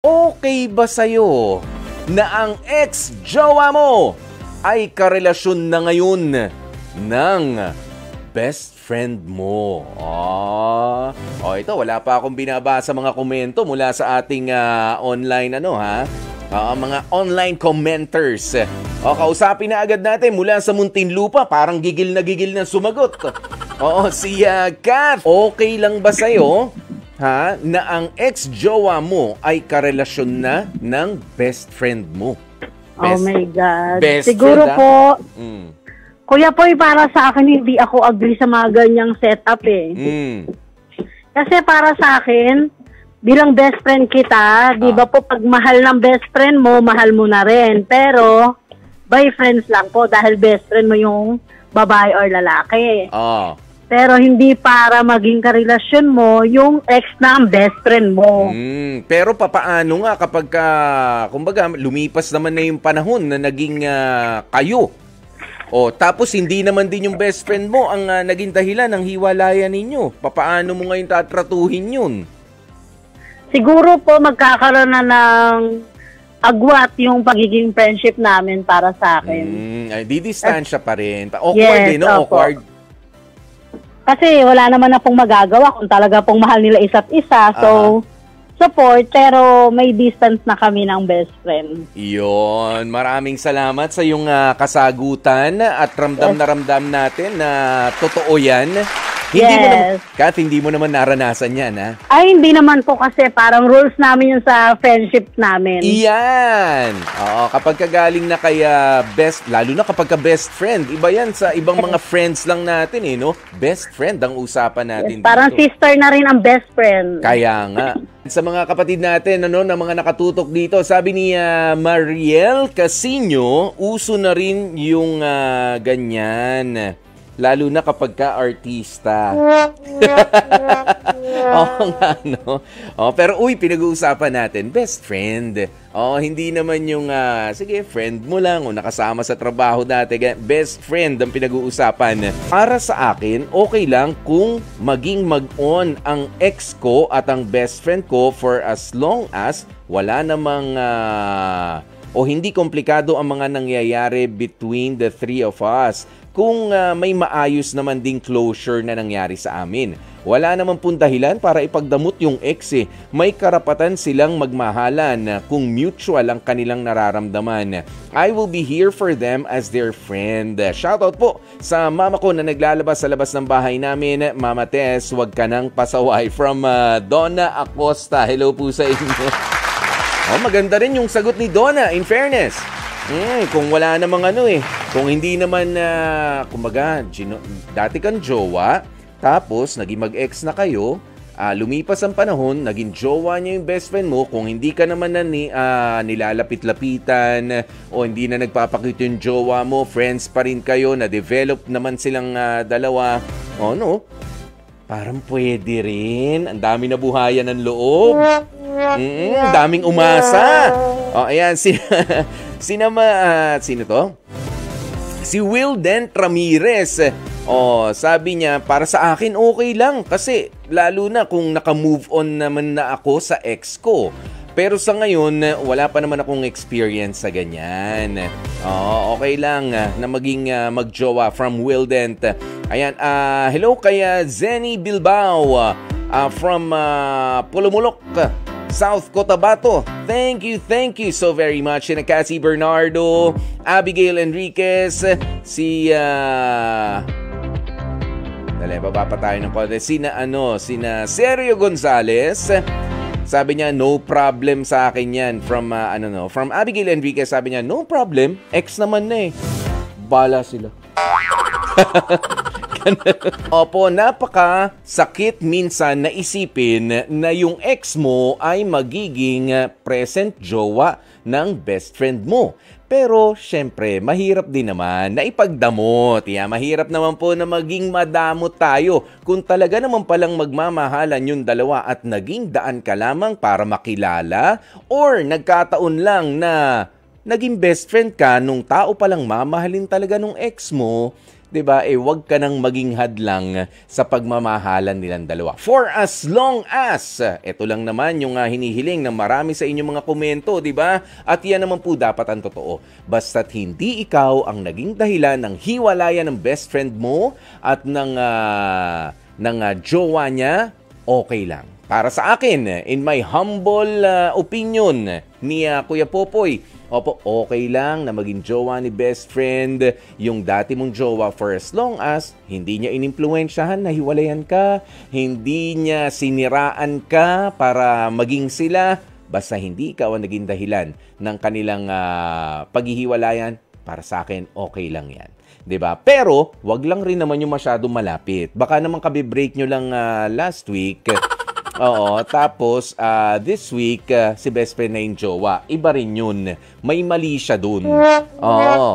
Okay ba sa'yo na ang ex-jowa mo ay karelasyon na ngayon ng best friend mo? Ito, wala pa akong binabasa mga komento mula sa ating online mga online commenters. Kausapin na agad natin mula sa Muntinlupa, parang gigil na sumagot. Si Kat, okay lang ba sa'yo na ang ex-jowa mo ay karelasyon na ng best friend mo? Oh my God. Siguro friend, po, Kuya Poy, para sa akin, hindi ako agree sa mga ganyang setup Kasi para sa akin, bilang best friend kita, di ba po, pag mahal ng best friend mo, mahal mo na rin. Pero, by friends lang po, dahil best friend mo yung babae or lalaki. Pero hindi para maging karelasyon mo yung ex ng best friend mo. Pero papaano nga kapag kumbaga, lumipas naman na yung panahon na naging kayo? Tapos hindi naman din yung best friend mo ang naging dahilan ng hiwalayan ninyo. Papaano mo ngayon tatratuhin yun? Siguro po magkakaroon na ng agwat yung pagiging friendship namin para sa akin. Di-distansya pa rin. Awkward no? Awkward. Kasi wala naman na pong magagawa kung talaga pong mahal nila isa't isa. So, support, pero may distance na kami ng best friend. Iyon. Maraming salamat sa iyong kasagutan at ramdam na ramdam natin na totoo yan. Hindi mo naman naranasan yan, ha? Ay, hindi naman po kasi parang rules namin yun sa friendship namin. Iyan! Kapag kagaling na kaya lalo na kapag best friend, iba yan sa ibang mga friends lang natin, no? Best friend ang usapan natin dito. Parang sister na rin ang best friend. Kaya nga. Sa mga kapatid natin, na mga nakatutok dito, sabi ni Mariel Casino, uso na rin yung ganyan. Lalo na kapag ka-artista. Pero pinag-uusapan natin, best friend. Hindi naman yung, sige, friend mo lang o nakasama sa trabaho dati. Best friend ang pinag-uusapan. Para sa akin, okay lang kung maging mag-on ang ex ko at ang best friend ko for as long as wala namang hindi komplikado ang mga nangyayari between the three of us. Kung may maayos naman ding closure na nangyari sa amin. Wala naman pong dahilan para ipagdamot yung ex May karapatan silang magmahalan kung mutual ang kanilang nararamdaman. I will be here for them as their friend. Shoutout po sa mama ko na naglalabas sa labas ng bahay namin. Mama Tess, wag ka nang pasaway. From Donna Acosta. Hello po sa inyo. Maganda rin yung sagot ni Donna, in fairness. Kung wala namang kung hindi naman, kumbaga, dati kang jowa, tapos naging mag-ex na kayo, lumipas ang panahon, naging jowa niya yung best friend mo, kung hindi ka naman na nilalapit-lapitan, o hindi na nagpapakita yung jowa mo, friends pa rin kayo, na-develop naman silang dalawa, parang pwede rin. Ang dami na buhayan ng loob. Daming umasa. Ayan, sino to? Si Wilden Ramirez. Sabi niya, para sa akin okay lang kasi lalo na kung naka-move on naman na ako sa ex ko. Pero sa ngayon, wala pa naman akong experience sa ganyan. Okay lang na maging magjowa from Wilden. Ayan, hello kay Zenny Bilbao from Pulumulok, South Cotabato. Thank you so very much. Sina Cassie Bernardo, Abigail Enriquez, baba pa tayo ng konti. Sina Sergio Gonzalez. Sabi niya, no problem sa akin yan. From Abigail Enriquez, sabi niya, no problem. Ex naman na Bala sila. Opo, napaka-sakit minsan na isipin na yung ex mo ay magiging present jowa ng best friend mo. Pero, syempre, mahirap din naman na ipagdamot. Mahirap naman po na maging madamot tayo kung talaga naman palang magmamahalan yung dalawa at naging daan ka lamang para makilala or nagkataon lang na naging best friend ka nung tao palang mamahalin talaga nung ex mo. 'Di ba? Wag ka nang maging hadlang sa pagmamahalan nilang dalawa. For as long as, ito lang naman yung hinihiling ng marami sa inyong mga komento, 'di ba? At yan naman po dapat ang totoo. Basta't hindi ikaw ang naging dahilan ng hiwalayan ng best friend mo at ng jowa niya, okay lang. Para sa akin, in my humble opinion ni Kuya Popoy, opo, okay lang na maging jowa ni best friend yung dati mong jowa for as long as hindi niya inimpluwensyahan na hiwalayan ka, hindi niya siniraan ka para maging sila, basta hindi ikaw ang naging dahilan ng kanilang paghihiwalayan, para sa akin, okay lang yan. 'Di ba? Pero, wag lang rin naman yung masyadong malapit. Baka naman kabi-break nyo lang last week. Oo, tapos this week, si best friend na yung jowa. Iba rin yun. May mali siya dun. Oo.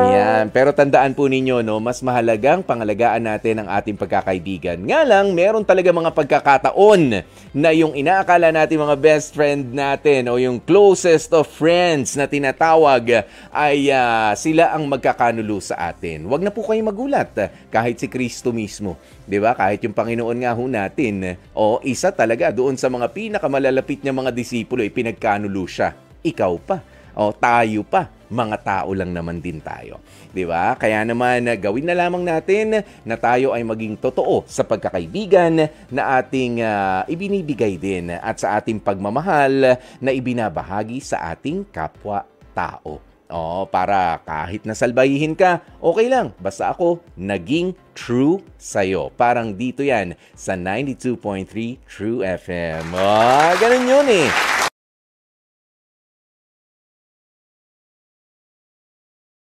Yan. Pero tandaan po ninyo, no, mas mahalagang pangalagaan natin ang ating pagkakaibigan. Nga lang, meron talaga mga pagkakataon na yung inaakala natin mga best friend natin o yung closest of friends na tinatawag ay sila ang magkakanulo sa atin. Huwag na po kayong magulat. Kahit si Kristo mismo. 'Di ba? Kahit yung Panginoon nga ho natin, o isa talaga doon sa mga pinakamalalapit niya mga disipulo, pinagkanulo siya. Ikaw pa, o tayo pa, mga tao lang naman din tayo. 'Di ba? Kaya naman gawin na lamang natin na tayo ay maging totoo sa pagkakaibigan na ating ibinibigay din at sa ating pagmamahal na ibinabahagi sa ating kapwa-tao. Para kahit nasalbahihin ka, okay lang. Basta ako naging true sa'yo. Parang dito yan sa 92.3 True FM. Ganun yun eh.